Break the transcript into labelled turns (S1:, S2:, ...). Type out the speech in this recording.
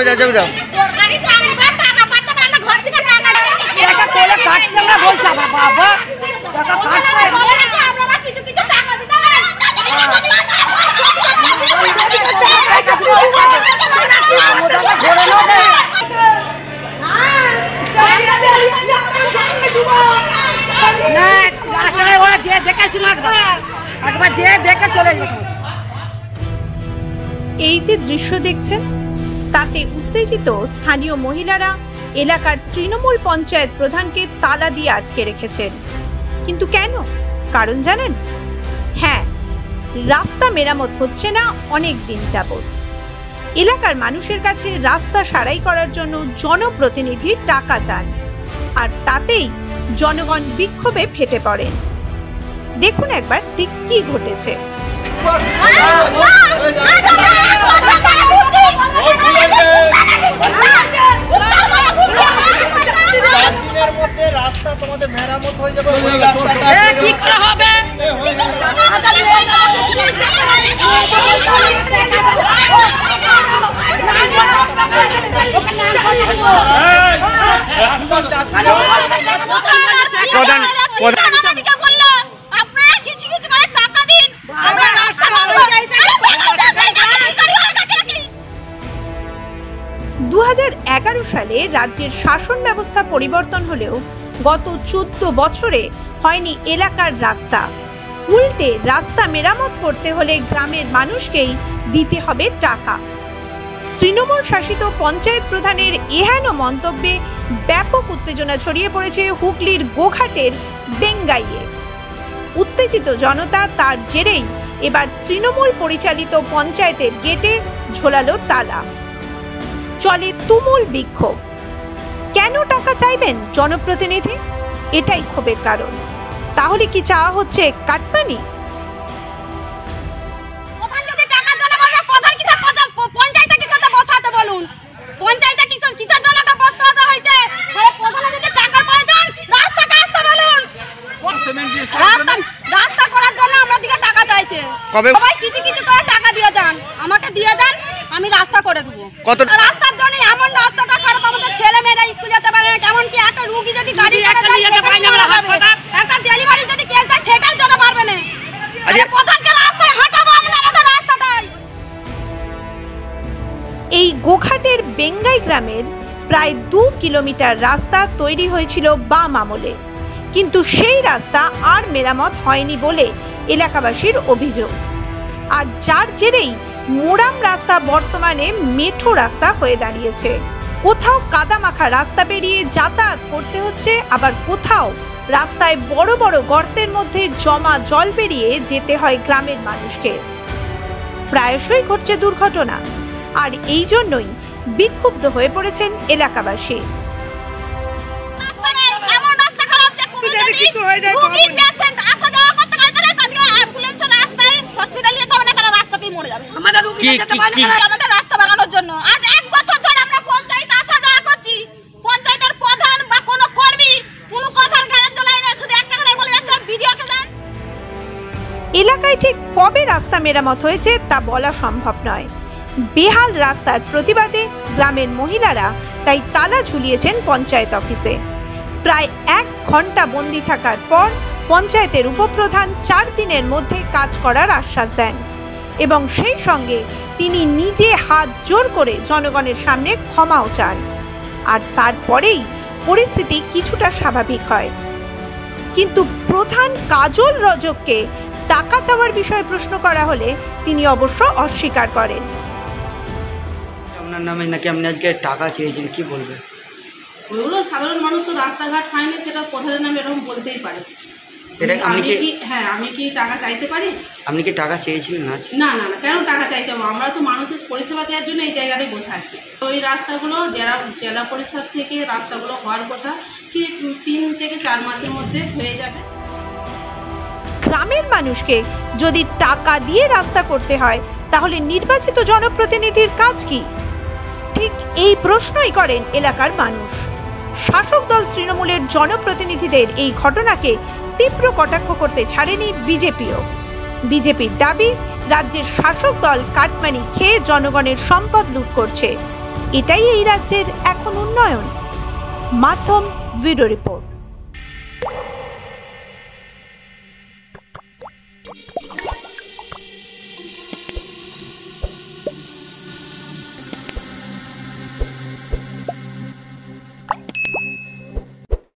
S1: চাবি দাও চাবি দাও
S2: সরকারি চাকরি বা টাকা পাচ্ছে না ঘর থেকে টাকা
S3: টাকা কোলে কাটছে না বলছে বাবা টাকা কাটছে
S2: বলে নাকি আপনারা কিছু কিছু টাকা দিতে পারেন
S4: এই যে দৃশ্য দেখছেন তাতে উত্তেজিত স্থানীয় মহিলারা এলাকার তৃণমূল পঞ্চায়েত প্রধানকে তালা দিয়ে আটকে রেখেছেন। কিন্তু কেন? কারণ জানেন? হ্যাঁ, রাস্তা মেরামত হচ্ছে না অনেক দিন যাবত। এলাকার মানুষের কাছে রাস্তা সারাই করার জন্য জনপ্রতিনিধির টাকা চান, আর তাতেই জনগণ বিক্ষোভে ফেটে পড়েন। দেখুন একবার ঠিক কি ঘটেছে।
S5: রাস্তা তোমাদের মেরামত হয়ে যাবে, ওই রাস্তাটা
S3: কি করা হবে?
S2: আপনারা কিছু কিছু করে টাকা দিন।
S4: 2011 সালে রাজ্যের শাসন ব্যবস্থা পরিবর্তন হলেও গত 14 বছরে হয়নি এলাকার রাস্তা। উল্টে রাস্তা মেরামত করতে হলে গ্রামের মানুষকেই দিতে হবে টাকা। তৃণমূল শাসিত পঞ্চায়েত প্রধানের এহেন মন্তব্যে ব্যাপক উত্তেজনা ছড়িয়ে পড়েছে হুগলির গোঘাটের বেঙ্গাইয়ে। উত্তেজিত জনতা তার জেরেই এবার তৃণমূল পরিচালিত পঞ্চায়েতের গেটে ঝোলালো তালা। চলে তুমুল বিক্ষোভ। কেন টাকা চাইবেন জনপ্রতিনিধি? এটাই ক্ষোভের কারণ। তাহলে কি চাওয়া হচ্ছে কাটমানি?
S2: প্রধান যদি টাকা জমা করে প্রধান কিসের পঞ্চায়েতে কি কথা বসাতে বলুন? পঞ্চায়েতে কিসের জন্য বসাতে হয়েছে? প্রধান যদি টাকার প্রয়োজন রাস্তা কাটতে বলুন। রাস্তা করার জন্য আমরা দিকে টাকা চাইছে। সবাই কিছু কিছু করে টাকা দিয়ে যান, আমাকে দিয়ে যান, আমি রাস্তা করে দেবো। রাস্তার জন্য এমন রাস্তাটা খারাপ, আমাদের ছেলে মেয়েরা স্কুল যেতে পারে না। কেমন কি একটা রোগী যদি গাড়ি একটা ডেলিভারি যদি কেস যায় সেটার জন্য পারবে না। প্রধানকে রাস্তায় হাঁটাবো আমরা আমাদের রাস্তাটাই।
S4: এই গোঘাটের বেঙ্গাই গ্রামের প্রায় 2 কিলোমিটার রাস্তা তৈরি হয়েছিল বাম আমলে, কিন্তু সেই রাস্তা আর মেরামত হয়নি বলে এলাকাবাসীর অভিযোগ। আর যার জেরেই মোরাম রাস্তা বর্তমানে মেঠো রাস্তা হয়ে দাঁড়িয়েছে। কোথাও কাদামাখা রাস্তা পেরিয়ে যাতায়াত করতে হচ্ছে, আবার কোথাও রাস্তায় বড় বড় গর্তের মধ্যে জমা জল পেরিয়ে যেতে হয় গ্রামের মানুষকে। প্রায়শই ঘটছে দুর্ঘটনা, আর এই জন্যই বিক্ষুব্ধ হয়ে পড়েছেন এলাকাবাসী।
S2: আমাদের রাস্তা বানানোর জন্য আজ 1 বছর ধরে আমরা পঞ্চায়েত আসা যাওয়া করছি। পঞ্চায়েতের প্রধান বা কোনো কর্মী কোনো কথার গ্যারান্টি দেয় না, শুধু একটা কথাই বলে যাচ্ছে ভিডিওতে যান।
S4: এলাকায় ঠিক কবে রাস্তা মেরামত হয়েছে তা বলা সম্ভব নয়। বেহাল রাস্তার প্রতিবাদে গ্রামের মহিলারা তাই তালা ঝুলিয়েছেন পঞ্চায়েত অফিসে। প্রায় 1 ঘন্টা বন্দি থাকার পর পঞ্চায়েতের উপপ্রধান 4 দিনের মধ্যে কাজ করার আশ্বাস দেন, এবং সেই সঙ্গে তিনি নিজে হাত জোর করে জনগণের সামনে ক্ষমাও চান। আর তারপরেই পরিস্থিতি কিছুটা স্বাভাবিক হয়। কিন্তু প্রধান কাজল রজককে টাকা চাওয়ার বিষয়ে প্রশ্ন করা হলে তিনি অবশ্য অস্বীকার করেন।
S1: আপনার নামে নাকি আপনি আজকে টাকা চেয়েছেন, কি বলবেন?
S6: ওগুলো সাধারণ মানুষ তো রাস্তাঘাট হয়নি, সেটা প্রধানের নামে এরকম বলতেই পারে। আমি কি টাকা চাইতে পারি?
S1: আপনি কি টাকা চেয়েছিলেন?
S6: না না না, কেন টাকা চাইতে হবে? আমরা তো মানুষের পরিষেবা দেওয়ার জন্য এই জায়গাটায় বসে আছি। ওই রাস্তাগুলো জেলা পরিষদ থেকে রাস্তাগুলো হওয়ার কথা কি 3 থেকে 4 মাসের মধ্যে হয়ে যাবে।
S4: গ্রামের মানুষকে যদি টাকা দিয়ে রাস্তা করতে হয় তাহলে নির্বাচিত জনপ্রতিনিধির কাজ কি? ঠিক এই প্রশ্নই করেন এলাকার মানুষ। শাসক দল তৃণমূলের জনপ্রতিনিধিদের এই ঘটনাকে তীব্র কটাক্ষ করতে ছাড়েনি বিজেপিও। বিজেপির দাবি রাজ্যের শাসক দল কাটমানি খেয়ে জনগণের সম্পদ লুট করছে, এটাই এই রাজ্যের এখন উন্নয়ন। মাধ্যম ব্যুরো রিপোর্ট।